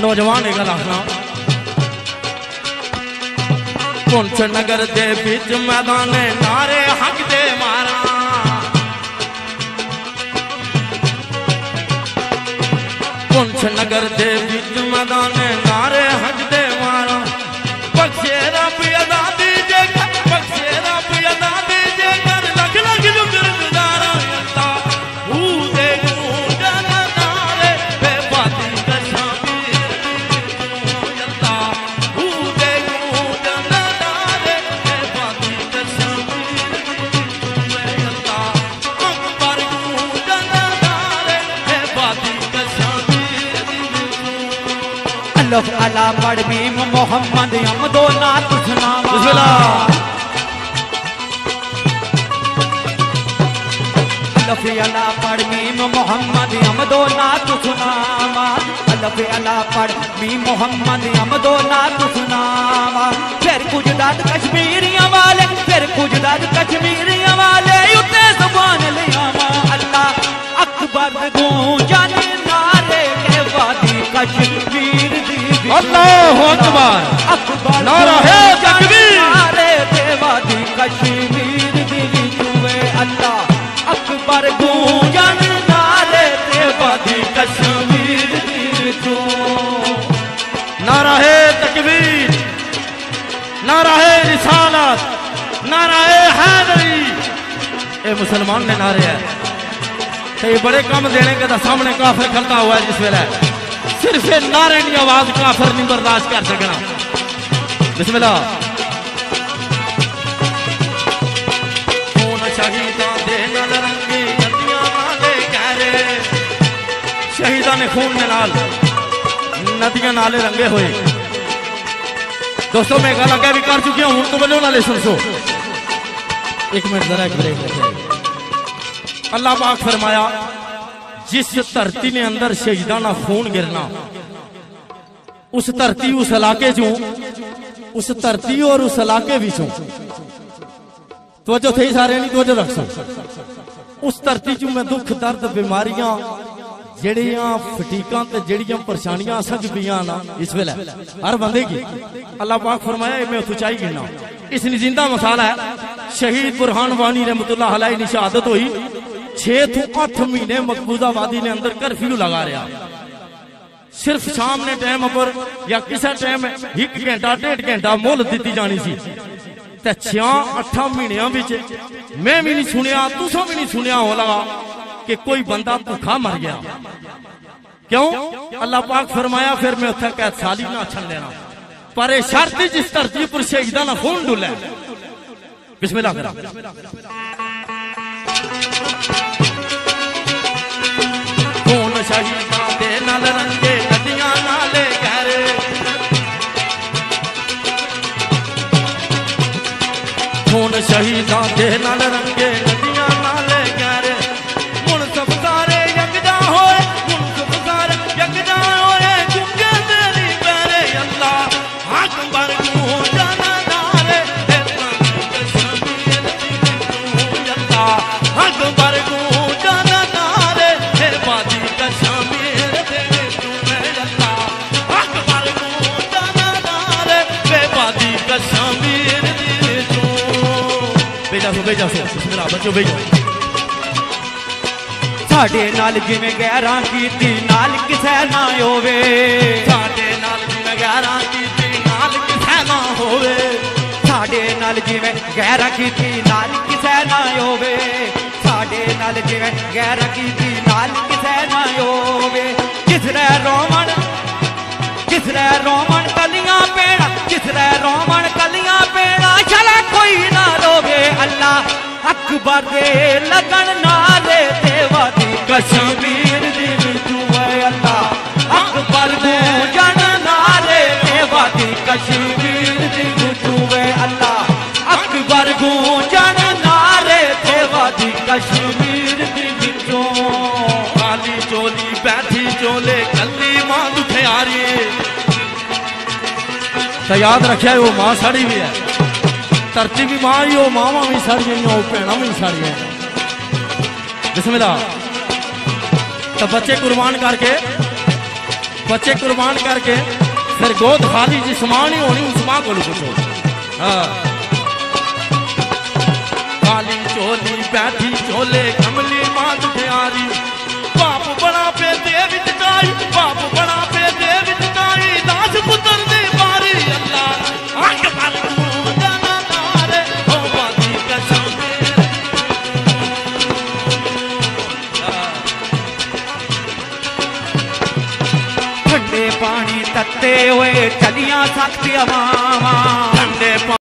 नौजवान एक गल आखना पुंछ नगर दे बिच मैदान नारे हक दे मारा पुंछ नगर दे बिच मैदान नारे हक दे मारा बख्शे रब अदा दीजे बख्शे रब अदा दीजे कर लग लग जुगर गुजारा दे गूंजन नारे बेबादी कशामी दे गूंजन नारे बेबादी कशामी अकबर गूंजन नारे बेबादी कशामी अल्लाह अला पढ़ मीम मोहम्मद हम दो नात सुनावा अल्लाह अला पढ़ मीम मोहम्मद हम दो नात सुनावा अल्लाह अला पढ़ मीम मोहम्मद हम दो नात सुनावा फिर कुछ दाद कश्मीरियां वाले फिर कुछ दाद कश्मीरियां वाले उते जुबान ले आवा अल्लाह अकबर गूंजन नारे के वादी कश्मीर दी अल्लाह अकबर अकबर नारा है तकबीर नारे देवा दी कश्मीर दी जुए अल्लाह अकबर गूंजन नारे देवा दी कश्मीर दी जो नारा है तकबीर नारा है रिसालत नारा है हैदरी ये मुसलमान ने नारे है तो ये बड़े कम देने के सामने काफिर खड़ता हुआ है जिस वेले सिर्फ नारे की आवाज काफिर नहीं बर्दाश्त कर सकना बिस्मिल्लाह शहीदां दे नाल रंगे नदियां नाले गहरे शहीदां ने खून के नाल नदियां नाले रंगे हुए दोस्तों मैं गल अगे भी कर चुकी हूं तो बोलो नाले सुनो एक मिनट जरा एक ब्रेक अल्लाह पाक फरमाया जिस धरती ने अंदर शहीदां ना खून गिरना उस धरती उस इलाके चों उस धरती और उस इलाके विचों तवज्जो थे सारे नहीं तवज्जो रख उस धरती चों मैं दुख दर्द बीमारियां जड़ियां फटीकां ते जड़ियां परेशानियां सज पियां ना इस वेले हर बंदे की अल्लाह पाक फरमाया मैं सच्चाई गिनना इस जिंदा मसाला है शहीद बुरहान वानी रहमतुल्लाह अलैह की शहादत हुई 6 to 8 महीने मकबूजा वादी ने अंदर कर्फ्यू लगा रहा सिर्फ शाम ने टाइम पर या किसी टाइम 1 घंटा 1.5 घंटा मोहलत दी जानी सी 6-8 महीनों मैं भी नहीं सुनिया तुसा भी नहीं सुनिया हो लगा कि कोई बंदा भूखा मर गया क्यों अल्लाह पाक फरमाया फिर मैं उत्थे कैद साली ना छन लेना पर शर्त जिस धरती पर शहीदां ना खून डुले बिस्मिल्लाह करा खून शहीदां दे नाल रंगे नदियां नाले गहरे खून शहीदां दे नाल रंगे नदियां नाले गहरे हुण सब सारे यकजा होए हुण सब सारे यकजा होए चुके तेरी पैरे अल्लाह अकबर गूंजन नारे अकबर गूंजन नारे बादी कश्मीर तेरे अल्लाह अकबर गूंजन नारे बेबादी कश्मीर बेजा सो बिस्मिल्लाह बच्चों बेजा साडे नाल जिवें गैरां कीती नाल किसे ना होवे साडे नाल जिवें गैरां कीती नाल किसे ना होवे साडे नाल जिवें गैरां कीती नाल किसे ना होवे साडे नाल जिवें गैरां कीती नाल किसे ना होवे जिसरे रोमन कलियां पेड़ा जिसरे रोमन कलियां पेड़ा चला कोई ना रोवे अल्लाह अकबर दे लगन नारे देवा दी कश्मीर दी जुए अल्लाह अकबर गूंजन नारे देवा दी कश्मीर दी जुए अल्लाह अकबर गूंजन नारे देवा दी कश्मीर दी जो काली चोली बैठी चोले कली मां दुखियारी तो याद रखिया वो मां साड़ी भी है धरती भी मां ही हो मावा भी साड़ियां हो भैणा भी साड़ियां बिस्मिल्लाह तो बच्चे कुर्बान करके बच्चे कुर्बान करके फिर गोद खाली जिस मां नहीं होनी उस मां को पूछो। हाँ काली चोली बैठी चोले कमली मां दुखियारी बाप बड़ा पे देव चटाई बाप बड़ा पे देव चटाई दास पुत्र दे बारी अल्लाह आंख पर जाना तारे ओ बादी कसम ठंडे पानी तत्ते हुए चलियां सकती मामा ठंडे